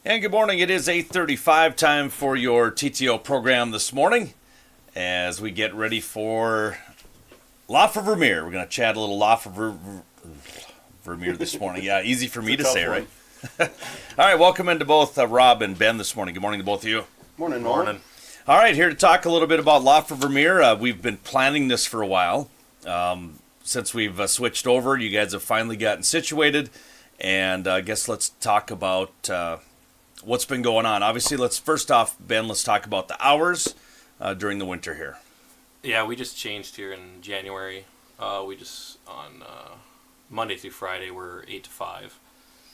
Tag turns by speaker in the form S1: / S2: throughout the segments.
S1: And good morning. It is 8:35, time for your TTO program this morning as we get ready for La for Vermeer. We're going to chat a little La for Vermeer this morning. Yeah, easy for me to say, right? All right, welcome into both Rob and Ben this morning. Good morning to both of you.
S2: Morning, Norman.
S1: All right, here to talk a little bit about La for Vermeer. We've been planning this for a while. Since we've switched over, you guys have finally gotten situated. And I guess let's talk about what's been going on. Obviously, let's talk about the hours during the winter here.
S3: Yeah, we just changed here in January. On Monday through Friday, we're 8 to 5.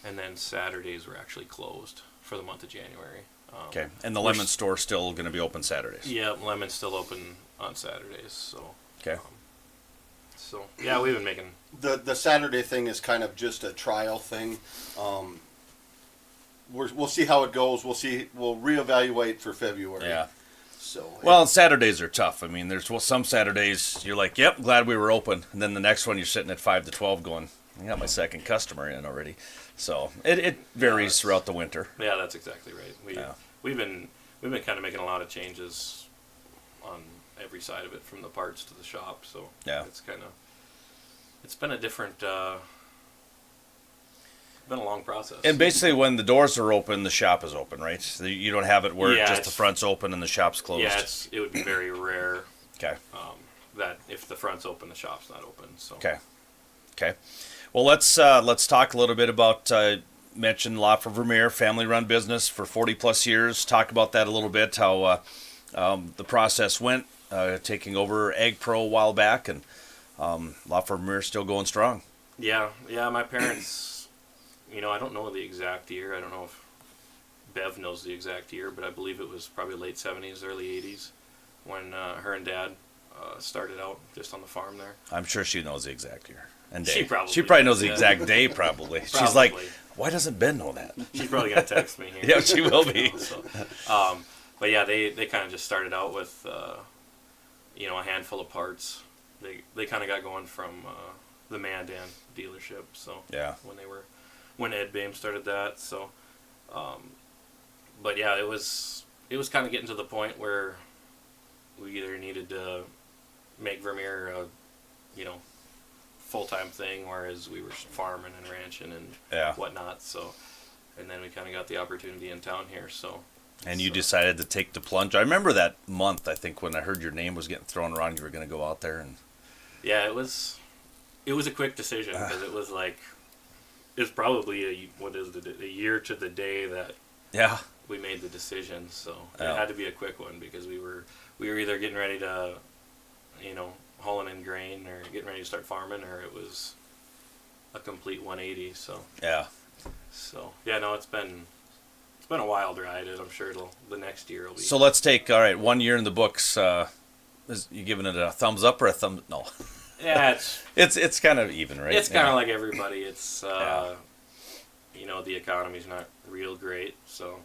S3: And then Saturdays we're actually closed for the month of January.
S1: Okay, and the Lemon store still going to be open Saturdays?
S3: Yeah, Lemon's still open on Saturdays. So.
S1: Okay.
S3: Yeah, we've been making...
S2: The Saturday thing is kind of just a trial thing. We'll see how it goes. We'll reevaluate for February.
S1: Yeah.
S2: So.
S1: Well, Saturdays are tough. I mean, there's some Saturdays you're like, yep, glad we were open. And then the next one you're sitting at 5 to 12 going, I got my second customer in already. So it varies throughout the winter.
S3: Yeah, that's exactly right. We've been kind of making a lot of changes on every side of it, from the parts to the shop. So
S1: yeah,
S3: it's been a different, been a long process.
S1: And basically, when the doors are open, the shop is open, right? So you don't have it where just the front's open and the shop's closed.
S3: Yeah, it would be very rare.
S1: Okay.
S3: That if the front's open, the shop's not open. So.
S1: Okay. Well, let's talk a little bit about mention La for Vermeer, family-run business for 40-plus years. Talk about that a little bit, how the process went, taking over Ag Pro a while back, and La for Vermeer still going strong.
S3: Yeah. My parents, I don't know the exact year. I don't know if Bev knows the exact year, but I believe it was probably late 70s, early 80s when her and Dad started out just on the farm there.
S1: I'm sure she knows the exact year. And day.
S3: She
S1: probably knows the exact day, probably. She's like, why doesn't Ben know that?
S3: She's probably going to text me here.
S1: Yeah, she will be.
S3: But yeah, they kind of just started out with, a handful of parts. They kind of got going from the Mandan dealership. So
S1: yeah,
S3: when Ed Boehm started that. So, but yeah, it was kind of getting to the point where we either needed to make Vermeer a, full-time thing, whereas we were farming and ranching and whatnot. So, and then we kind of got the opportunity in town here. So.
S1: And you decided to take the plunge. I remember that month, I think, when I heard your name was getting thrown around, you were going to go out there. And
S3: yeah, it was a quick decision, because it was probably a year to the day that we made the decision. So it had to be a quick one, because we were either getting ready to, hauling in grain or getting ready to start farming, or it was a complete 180. So it's been a wild ride, and I'm sure the next year will be.
S1: So let's take 1 year in the books. You giving it a thumbs up or a thumb? No.
S3: Yeah,
S1: it's kind of even, right?
S3: It's kind of like everybody. It's the economy's not real great, so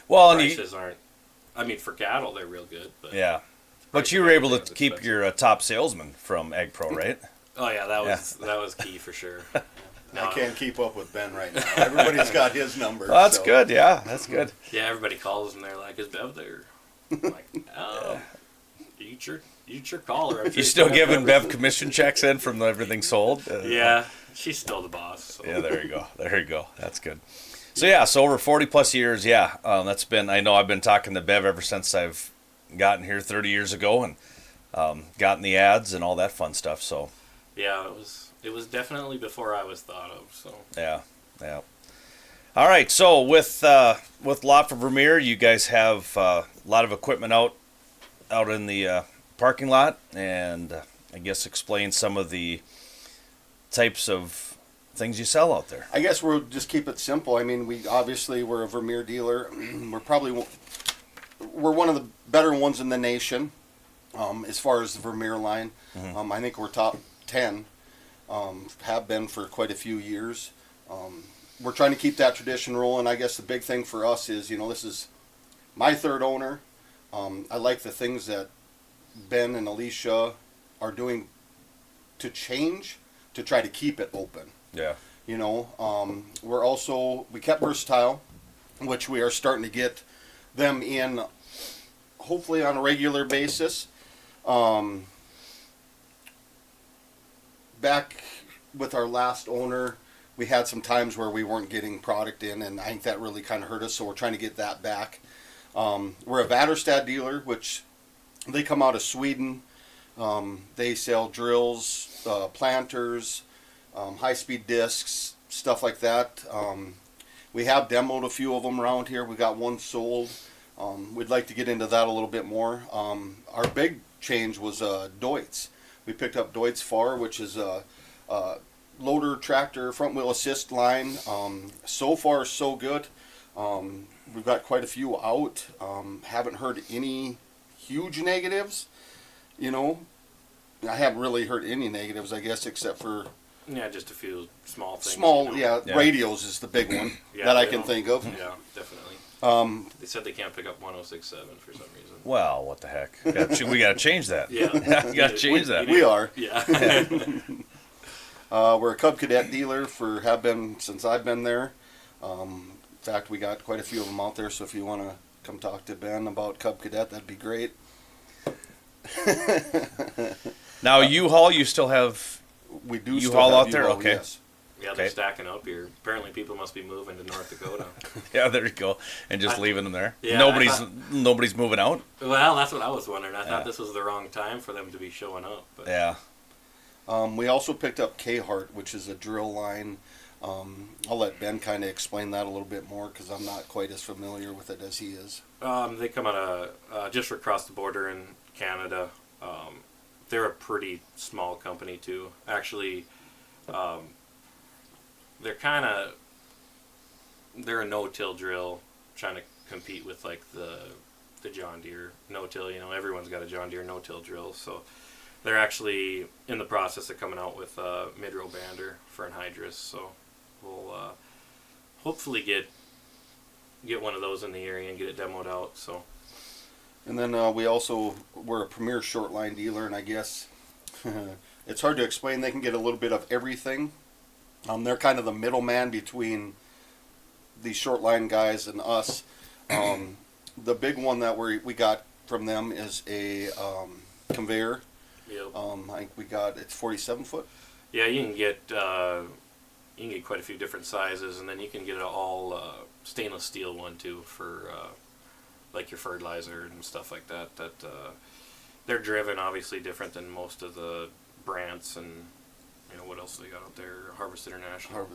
S3: prices aren't. I mean, for cattle they're real good, but
S1: yeah. But you were able to keep your top salesman from Ag Pro, right?
S3: Oh yeah, that was key for sure.
S2: No, I can't keep up with Ben right now. Everybody's got his number.
S1: Well, that's good. Yeah, that's good.
S3: Yeah, everybody calls and they're like, "Is Bev there?" I'm like, "Oh, you your caller."
S1: You still giving Bev commission checks in from everything sold?
S3: Yeah, she's still the boss. So.
S1: Yeah, there you go. That's good. So over 40-plus years, that's been. I know I've been talking to Bev ever since I've gotten here 30 years ago, and gotten the ads and all that fun stuff. So
S3: yeah, it was definitely before I was thought of. So
S1: yeah. All right, so with La for Vermeer, you guys have a lot of equipment out in the parking lot, and I guess explain some of the types of things you sell out there.
S2: I guess we'll just keep it simple. I mean, we're a Vermeer dealer. We're one of the better ones in the nation, as far as the Vermeer line. Mm-hmm. I think we're top 10, have been for quite a few years. We're trying to keep that tradition rolling. I guess the big thing for us is, this is my third owner. I like the things that Ben and Alicia are doing to change to try to keep it open.
S1: Yeah.
S2: We kept versatile. which we are starting to get them in, hopefully on a regular basis. Back with our last owner, we had some times where we weren't getting product in, and I think that really kind of hurt us. So we're trying to get that back. We're a Väderstad dealer, which they come out of Sweden. They sell drills, planters, high-speed discs, stuff like that. We have demoed a few of them around here. We got one sold. We'd like to get into that a little bit more. Our big change was Deutz. We picked up Deutz Fahr, which is a loader tractor front wheel assist line. So far so good. We've got quite a few out. Haven't heard any huge negatives. You know, I haven't really heard any negatives, I guess, except for
S3: just a few small things.
S2: Small, radios is the big one that I can think of.
S3: Yeah, definitely. They said they can't pick up 106.7 for some reason.
S1: Well, what the heck? We got to change that.
S3: Yeah,
S1: we got to change that.
S2: We are.
S3: Yeah.
S2: We're a Cub Cadet dealer have been since I've been there. In fact, we got quite a few of them out there. So if you want to come talk to Ben about Cub Cadet, that'd be great.
S1: Now U-Haul, you still have
S2: we do
S1: U-Haul out there?
S2: U-Haul,
S1: Okay.
S2: Yes.
S3: Yeah, they're stacking up here. Apparently, people must be moving to North Dakota.
S1: Yeah, there you go, and just leaving them there.
S3: Yeah,
S1: Nobody's moving out.
S3: Well, that's what I was wondering. I thought this was the wrong time for them to be showing up. But.
S1: Yeah.
S2: We also picked up K-Hart, which is a drill line. I'll let Ben kind of explain that a little bit more because I'm not quite as familiar with it as he is.
S3: They come out of just across the border in Canada. They're a pretty small company too. Actually, they're a no-till drill trying to compete with like the John Deere no-till. You know, everyone's got a John Deere no-till drill, so they're actually in the process of coming out with a mid-row bander for anhydrous. So we'll hopefully get one of those in the area and get it demoed out. So.
S2: And then we're a premier short line dealer, and I guess it's hard to explain. They can get a little bit of everything. They're kind of the middleman between the short line guys and us. The big one that we got from them is a conveyor.
S3: Yep.
S2: I think it's 47 foot.
S3: Yeah, you can get quite a few different sizes, and then you can get an all stainless steel one too for like your fertilizer and stuff like that. They're driven obviously different than most of the Brandts and what else they got out there. Harvest International.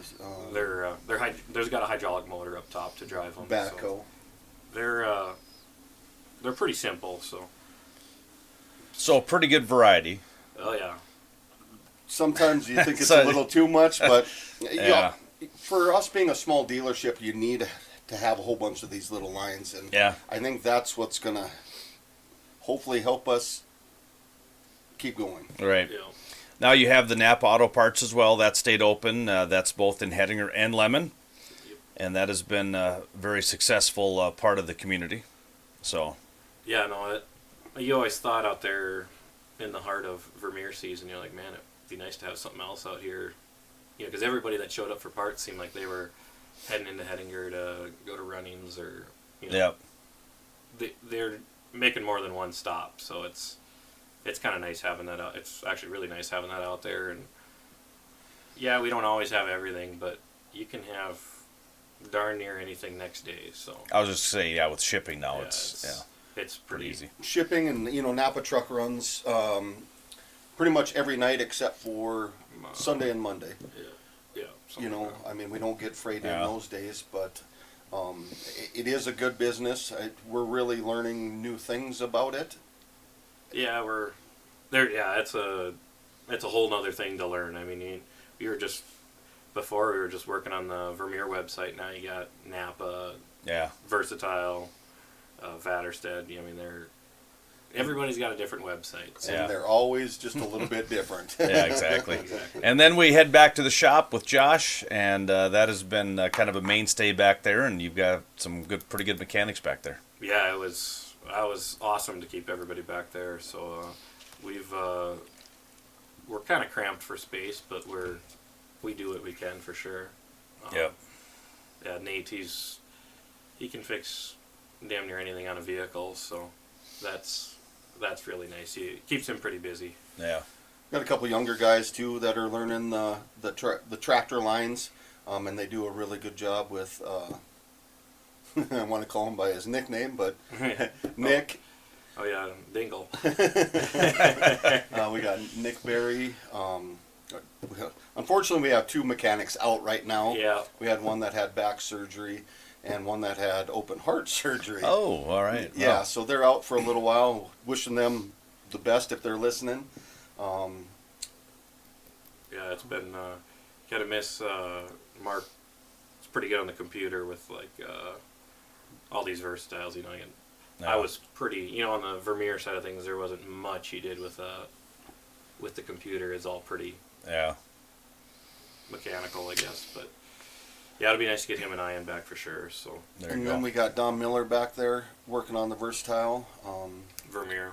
S3: There's got a hydraulic motor up top to drive them.
S2: Backhoe.
S3: So they're pretty simple.
S1: So pretty good variety.
S3: Oh yeah.
S2: Sometimes you think it's a little too much, but for us being a small dealership, you need to have a whole bunch of these little lines, and I think that's what's gonna hopefully help us keep going.
S1: Right.
S3: Yeah.
S1: Now you have the Napa Auto Parts as well. That stayed open. That's both in Hettinger and Lemon, and that has been a very successful part of the community. So.
S3: Yeah, no, you always thought out there in the heart of Vermeer season, you're like, man, it'd be nice to have something else out here, because everybody that showed up for parts seemed like they were heading into Hettinger to go to runnings or they're making more than one stop, so it's kind of nice having that out. It's actually really nice having that out there, and we don't always have everything, but you can have darn near anything next day. So
S1: I was just saying, with shipping now,
S3: it's pretty easy.
S2: Shipping and Napa truck runs pretty much every night except for Sunday and Monday. I mean, we don't get freight in those days, but it is a good business. We're really learning new things about it.
S3: Yeah, we're there. Yeah, it's a whole nother thing to learn. I mean, before we were just working on the Vermeer website. Now you got Napa, Versatile, Väderstad. I mean, everybody's got a different website.
S2: So. And they're always just a little bit different.
S1: Yeah, exactly. And then we head back to the shop with Josh, and that has been kind of a mainstay back there, and you've got some pretty good mechanics back there.
S3: Yeah, it was awesome to keep everybody back there. So we're kind of cramped for space, but we do what we can for sure. Yeah, Nate, he can fix damn near anything on a vehicle, so that's really nice. He keeps him pretty busy.
S1: Yeah.
S2: Got a couple younger guys too that are learning the tractor lines, and they do a really good job with. I want to call him by his nickname, but Nick.
S3: Oh yeah, Dingle.
S2: We got Nick Berry. Unfortunately, we have two mechanics out right now.
S3: Yeah.
S2: We had one that had back surgery, and one that had open heart surgery.
S1: Oh, all right.
S2: Yeah,
S1: Wow.
S2: so they're out for a little while. Wishing them the best if they're listening.
S3: Yeah, it's been gotta miss Mark. It's pretty good on the computer with all these Versatiles, you know. And
S1: Yeah.
S3: I was pretty, on the Vermeer side of things, there wasn't much he did with the computer. It's all pretty
S1: Yeah.
S3: mechanical, I guess. But yeah, it'd be nice to get him and Ian back for sure. So
S1: There you
S2: And
S1: go.
S2: then we got Don Miller back there working on the Versatile.
S3: Vermeer,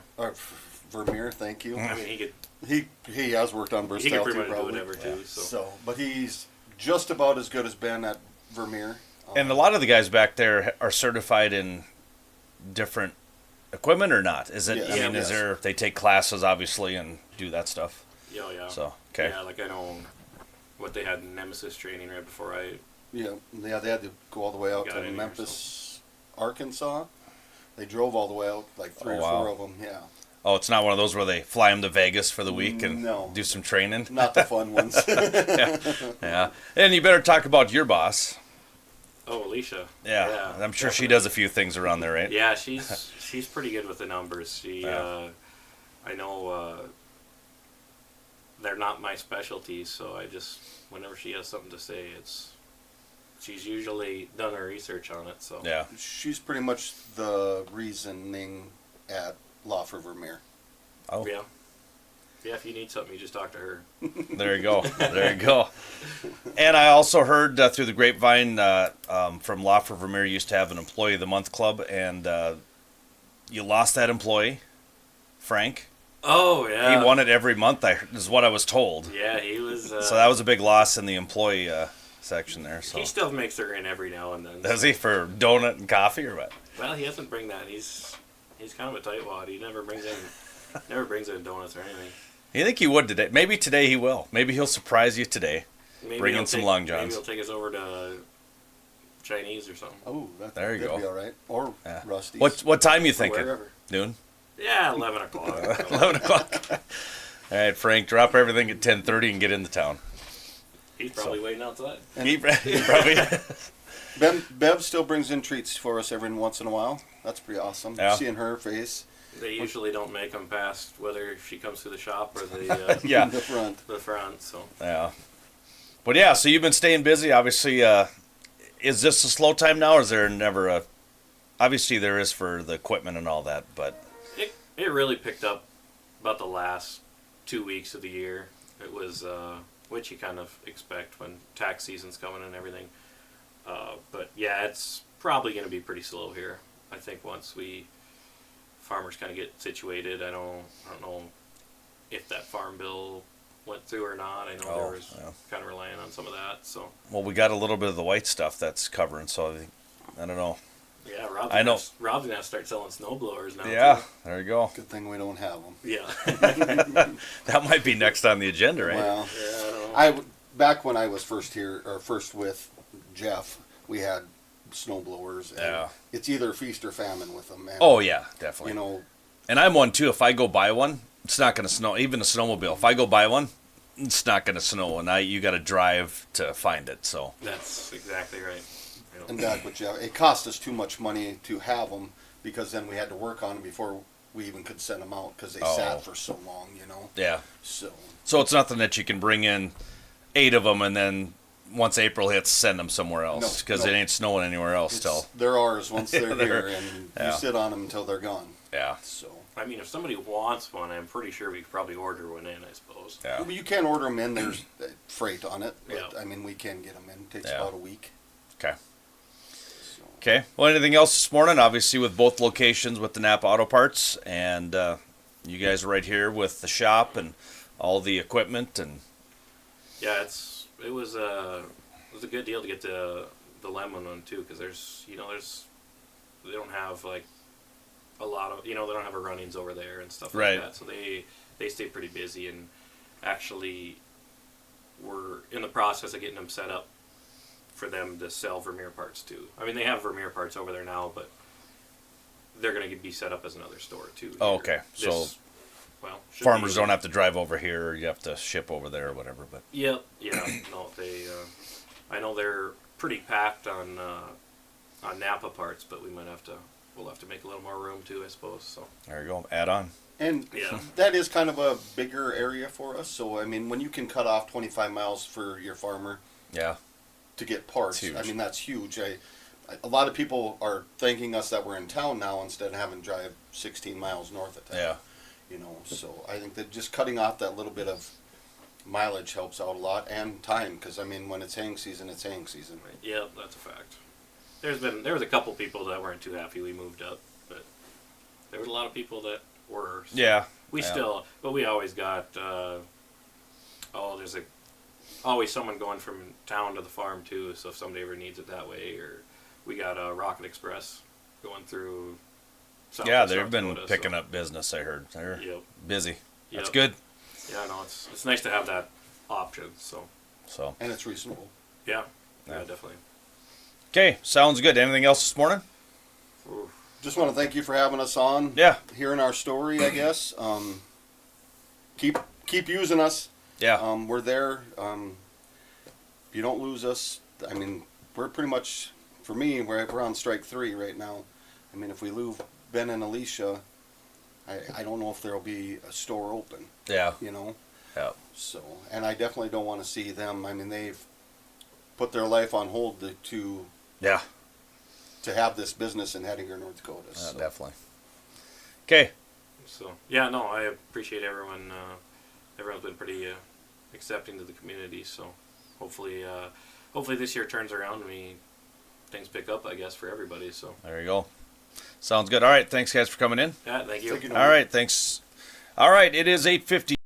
S2: Vermeer, thank you.
S3: I mean, he could
S2: He has worked on
S3: he could
S2: Versatile
S3: pretty
S2: too,
S3: much do
S2: probably.
S3: whatever too. So
S2: So, but he's just about as good as Ben at Vermeer.
S1: And a lot of the guys back there are certified in different equipment or not? Is it?
S2: Yes.
S1: I mean,
S2: Yes.
S1: is there? They take classes obviously and do that stuff.
S3: yeah.
S1: So okay.
S3: Yeah, like I know what they had in Nemesis training right before I.
S2: Yeah, they had to go all the way out
S3: Got
S2: to
S3: in here,
S2: Memphis, Arkansas. They drove all the way out, like three
S1: Oh,
S2: or
S1: wow.
S2: four of them. Yeah,
S1: Oh, it's not one of those where they fly them to Vegas for the week and
S2: No.
S1: do some training.
S2: not the fun ones.
S1: Yeah. And you better talk about your boss.
S3: Oh, Alicia.
S1: Yeah. I'm sure she
S3: definitely.
S1: does a few things around there, right?
S3: Yeah, she's pretty good with the numbers. She,
S1: Yeah.
S3: I know they're not my specialty, so I just whenever she has something to say, she's usually done her research on it. So
S1: Yeah.
S2: She's pretty much the reasoning at Law for Vermeer.
S1: Oh,
S3: yeah. If you need something, you just talk to her.
S1: there you go. There you go. And I also heard through the grapevine from Law for Vermeer used to have an Employee of the Month club, and you lost that employee, Frank.
S3: Oh yeah.
S1: He won it every month, is what I was told.
S3: Yeah, he was.
S1: So that was a big loss in the employee section there. So
S3: He still makes her in every now and then.
S1: does he for donut and coffee or what?
S3: Well, he doesn't bring that. He's kind of a tightwad. He never brings in donuts or anything.
S1: You think he would today? Maybe today he will. Maybe he'll surprise you today.
S3: Maybe
S1: Bring in
S3: he'll
S1: some
S3: take-
S1: Long Johns.
S3: Maybe he'll take us over to Chinese or something.
S2: Oh,
S1: There you
S2: that'd
S1: go.
S2: be all right. Or
S1: Yeah.
S2: Rusty's.
S1: What time you
S2: or
S1: thinking?
S2: wherever.
S1: Noon?
S3: Yeah, 11 o'clock.
S1: 11 o'clock. All right, Frank, drop everything at 10:30 and get into town.
S3: He's probably waiting outside.
S1: He probably.
S2: Bev still brings in treats for us every once in a while. That's pretty awesome.
S1: Yeah.
S2: Seeing her face
S3: They usually don't make them past whether she comes through the shop or the
S1: Yeah.
S2: in the front.
S3: the front. So
S1: Yeah. But yeah, so you've been staying busy. Obviously, is this a slow time now, or is there never a? Obviously, there is for the equipment and all that, but
S3: it really picked up about the last 2 weeks of the year. It was which you kind of expect when tax season's coming and everything. But yeah, it's probably going to be pretty slow here. I think once farmers kind of get situated. I don't know if that farm bill went through or not. I know there was kind of relying on some of that. So
S1: well, we got a little bit of the white stuff that's covering. So I don't know.
S3: yeah, Rob's
S1: I know.
S3: Rob's gonna have to start selling snowblowers now.
S1: Yeah,
S3: too.
S1: there you go.
S2: Good thing we don't have them.
S3: Yeah.
S1: That might be next on the agenda, right?
S2: Well,
S3: Yeah, I don't know.
S2: back when I was first with Jeff, we had snowblowers. And
S1: Yeah.
S2: It's either feast or famine with them. And,
S1: Oh yeah, definitely.
S2: You know,
S1: And I'm one too. If I go buy one, it's not going to snow. Even a snowmobile. If I go buy one, it's not going to snow, and you got to drive to find it. So
S3: That's exactly right. Yep.
S2: and back with Jeff, it cost us too much money to have them because then we had to work on them before we even could send them out because they
S1: Oh.
S2: sat for so long. You know.
S1: yeah.
S2: So
S1: So it's nothing that you can bring in 8 of them and then once April hits, send them somewhere else because
S2: No.
S1: it ain't snowing anywhere else till.
S2: they're ours once they're
S1: They're-
S2: here, and
S1: yeah.
S2: you sit on them until they're gone.
S1: Yeah.
S2: So.
S3: I mean, if somebody wants one, I'm pretty sure we could probably order one in, I suppose.
S1: Yeah.
S2: Well, you can order them in. There's freight on it, but
S3: Yeah.
S2: I mean, we can get them in. It takes
S1: Yeah.
S2: about a week.
S1: Okay.
S2: So.
S1: Okay. Well, anything else this morning? Obviously, with both locations with the Napa Auto Parts, and you guys are right here with the shop and all the equipment, and
S3: Yeah, it was a good deal to get the lemon one too, because there's they don't have like a lot of, they don't have a runnings over there and stuff
S1: Right.
S3: like that. So they stay pretty busy, and actually we're in the process of getting them set up for them to sell Vermeer parts too. I mean, they have Vermeer parts over there now, but they're going to be set up as another store too.
S1: Oh,
S3: here.
S1: okay. So
S3: should
S1: farmers
S3: be-
S1: don't have to drive over here, or you have to ship over there or whatever. But
S3: Yep. Yeah. No, they. I know they're pretty packed on Napa parts, but we'll have to make a little more room too, I suppose. So.
S1: there you go. Add on.
S2: And
S3: Yeah.
S2: that is kind of a bigger area for us. So, I mean, when you can cut off 25 miles for your farmer
S1: Yeah.
S2: to get parts,
S1: It's huge.
S2: I mean, that's huge. A lot of people are thanking us that we're in town now instead of having to drive 16 miles north of town.
S1: Yeah.
S2: So I think that just cutting off that little bit of mileage helps out a lot, and time, because, I mean, when it's haying season, it's haying season.
S3: Yep, that's a fact. There was a couple people that weren't too happy we moved up, but there was a lot of people that were. So
S1: Yeah.
S3: But we always got. There's always someone going from town to the farm too. So if somebody ever needs it that way, or we got a Rocket Express going through.
S1: Yeah, they've been picking up business. I heard they're busy. That's
S3: Yep.
S1: good.
S3: Yeah, no, it's nice to have that option. So
S2: And it's reasonable.
S3: yeah,
S1: Yeah.
S3: definitely.
S1: Okay, sounds good. Anything else this morning?
S3: Ooh.
S2: Just want to thank you for having us on.
S1: Yeah.
S2: Hearing our story, I guess. Keep using us.
S1: Yeah.
S2: We're there. If you don't lose us, I mean, we're pretty much, for me, we're on strike 3 right now. I mean, if we lose Ben and Alicia, I don't know if there'll be a store open,
S1: Yeah. Yeah.
S2: So, and I definitely don't want to see them. I mean, they've put their life on hold to
S1: Yeah.
S2: have this business in Hettinger, North Dakota. So.
S1: Definitely. Okay.
S3: So yeah, no, I appreciate everyone. Everyone's been pretty accepting to the community. So hopefully this year turns around and things pick up, I guess, for everybody. So
S1: There you go. Sounds good. All right. Thanks, guys, for coming in.
S3: yeah, thank you.
S2: Thank you.
S1: All right. Thanks. All right. It is 8:50.